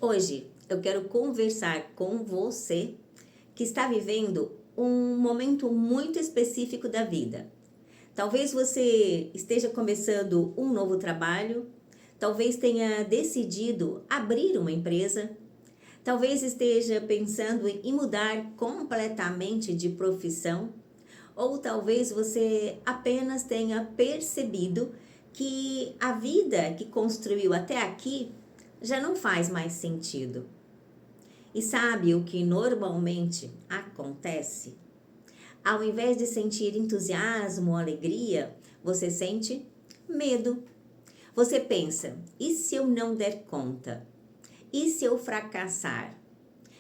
Hoje eu quero conversar com você que está vivendo um momento muito específico da vida. Talvez você esteja começando um novo trabalho, talvez tenha decidido abrir uma empresa, talvez esteja pensando em mudar completamente de profissão, ou talvez você apenas tenha percebido que a vida que construiu até aqui já não faz mais sentido. E sabe o que normalmente acontece? Ao invés de sentir entusiasmo ou alegria, você sente medo. Você pensa: e se eu não der conta? E se eu fracassar?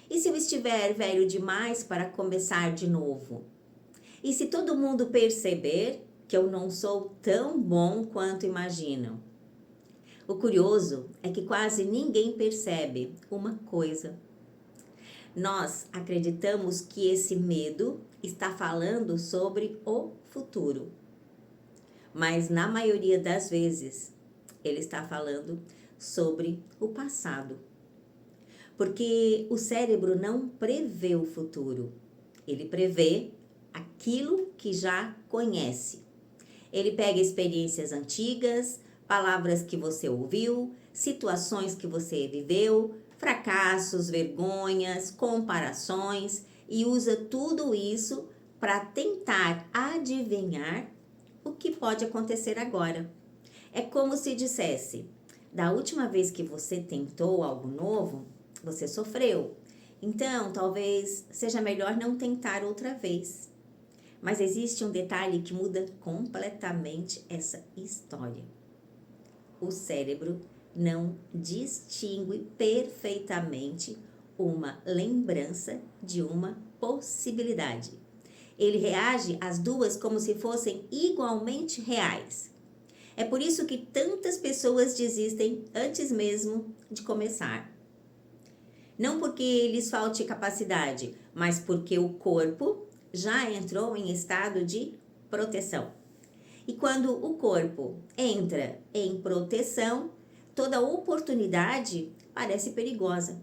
E se eu estiver velho demais para começar de novo? E se todo mundo perceber que eu não sou tão bom quanto imaginam? O curioso é que quase ninguém percebe uma coisa. Nós acreditamos que esse medo está falando sobre o futuro, mas na maioria das vezes ele está falando sobre o passado. Porque o cérebro não prevê o futuro, ele prevê aquilo que já conhece. Ele pega experiências antigas, palavras que você ouviu, situações que você viveu, fracassos, vergonhas, comparações e usa tudo isso para tentar adivinhar o que pode acontecer agora. É como se dissesse: da última vez que você tentou algo novo, você sofreu. Então, talvez seja melhor não tentar outra vez. Mas existe um detalhe que muda completamente essa história. O cérebro não distingue perfeitamente uma lembrança de uma possibilidade. Ele reage às duas como se fossem igualmente reais. É por isso que tantas pessoas desistem antes mesmo de começar. Não porque lhes falte capacidade, mas porque o corpo já entrou em estado de proteção. E quando o corpo entra em proteção, toda oportunidade parece perigosa.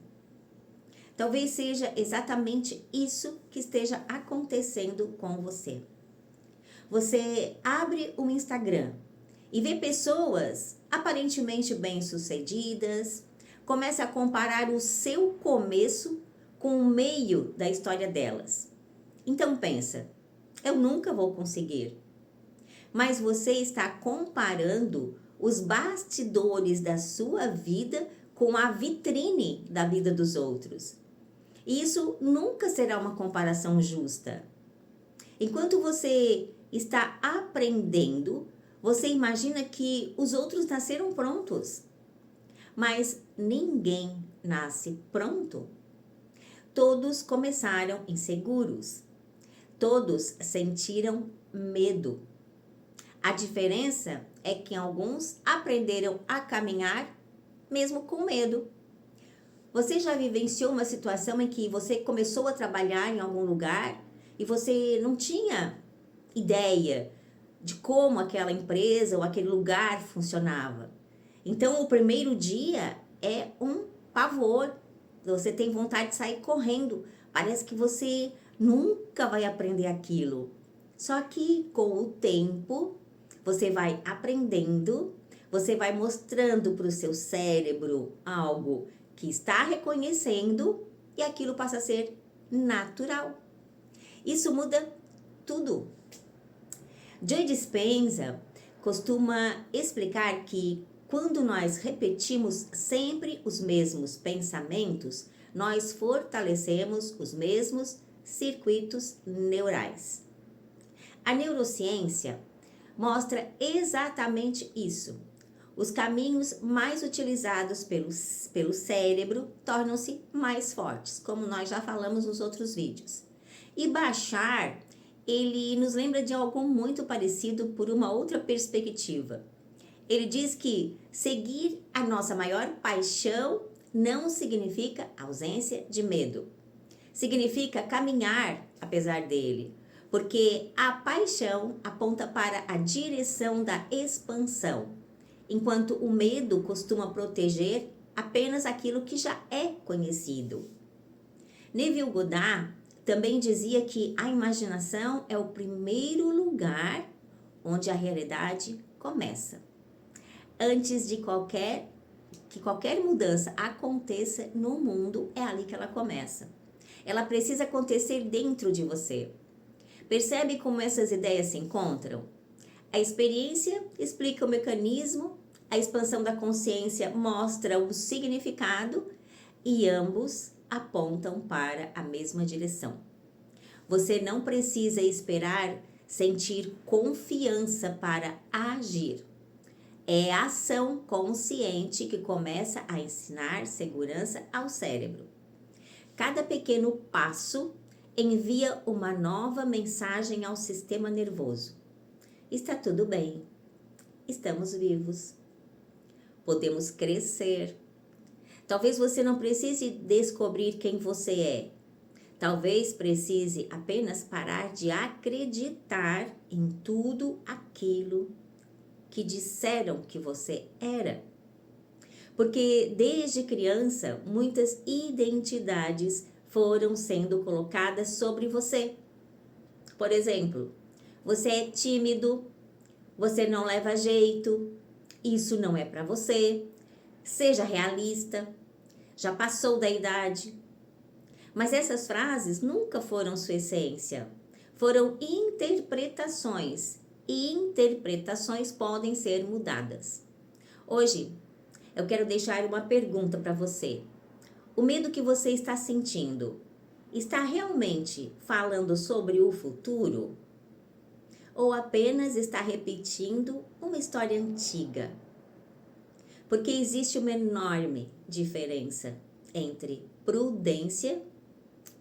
Talvez seja exatamente isso que esteja acontecendo com você. Você abre o Instagram e vê pessoas aparentemente bem-sucedidas, começa a comparar o seu começo com o meio da história delas. Então pensa: eu nunca vou conseguir. Mas você está comparando os bastidores da sua vida com a vitrine da vida dos outros. E isso nunca será uma comparação justa. Enquanto você está aprendendo, você imagina que os outros nasceram prontos. Mas ninguém nasce pronto. Todos começaram inseguros. Todos sentiram medo. A diferença é que alguns aprenderam a caminhar mesmo com medo. Você já vivenciou uma situação em que você começou a trabalhar em algum lugar e você não tinha ideia de como aquela empresa ou aquele lugar funcionava? Então, o primeiro dia é um pavor. Você tem vontade de sair correndo. Parece que você nunca vai aprender aquilo. Só que com o tempo, você vai aprendendo, você vai mostrando para o seu cérebro algo que está reconhecendo e aquilo passa a ser natural. Isso muda tudo. Joe Dispenza costuma explicar que quando nós repetimos sempre os mesmos pensamentos, nós fortalecemos os mesmos circuitos neurais. A neurociência mostra exatamente isso. Os caminhos mais utilizados pelo cérebro tornam-se mais fortes, como nós já falamos nos outros vídeos. E Bashar, ele nos lembra de algo muito parecido por uma outra perspectiva. Ele diz que seguir a nossa maior paixão não significa ausência de medo. Significa caminhar apesar dele, porque a paixão aponta para a direção da expansão, enquanto o medo costuma proteger apenas aquilo que já é conhecido. Neville Goddard também dizia que a imaginação é o primeiro lugar onde a realidade começa. Antes de que qualquer mudança aconteça no mundo, é ali que ela começa. Ela precisa acontecer dentro de você. Percebe como essas ideias se encontram? A experiência explica o mecanismo, a expansão da consciência mostra o significado e ambos apontam para a mesma direção. Você não precisa esperar sentir confiança para agir. É a ação consciente que começa a ensinar segurança ao cérebro. Cada pequeno passo envia uma nova mensagem ao sistema nervoso. Está tudo bem. Estamos vivos. Podemos crescer. Talvez você não precise descobrir quem você é. Talvez precise apenas parar de acreditar em tudo aquilo que disseram que você era. Porque desde criança, muitas identidades foram sendo colocadas sobre você. Por exemplo, você é tímido, você não leva jeito, isso não é para você, seja realista, já passou da idade. Mas essas frases nunca foram sua essência, foram interpretações, e interpretações podem ser mudadas. Hoje, eu quero deixar uma pergunta para você. O medo que você está sentindo está realmente falando sobre o futuro? Ou apenas está repetindo uma história antiga? Porque existe uma enorme diferença entre prudência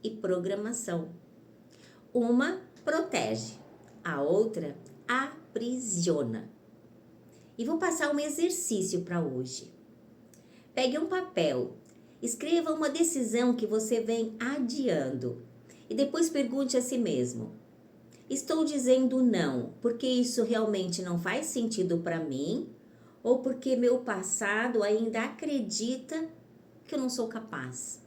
e programação. Uma protege, a outra aprisiona. E vou passar um exercício para hoje. Pegue um papel, escreva uma decisão que você vem adiando e depois pergunte a si mesmo: estou dizendo não porque isso realmente não faz sentido para mim ou porque meu passado ainda acredita que eu não sou capaz?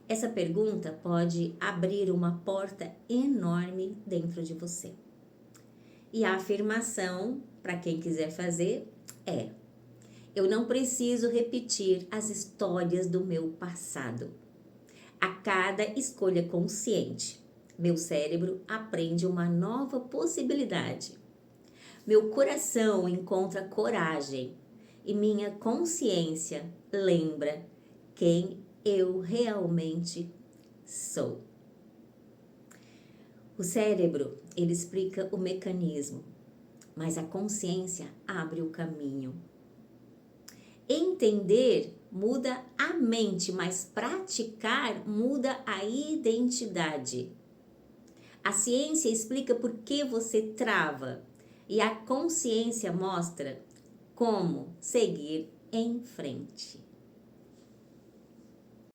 Essa pergunta pode abrir uma porta enorme dentro de você. E a afirmação, para quem quiser fazer, é: eu não preciso repetir as histórias do meu passado. A cada escolha consciente, meu cérebro aprende uma nova possibilidade. Meu coração encontra coragem e minha consciência lembra quem eu realmente sou. O cérebro, ele explica o mecanismo, mas a consciência abre o caminho. Entender muda a mente, mas praticar muda a identidade. A ciência explica por que você trava e a consciência mostra como seguir em frente.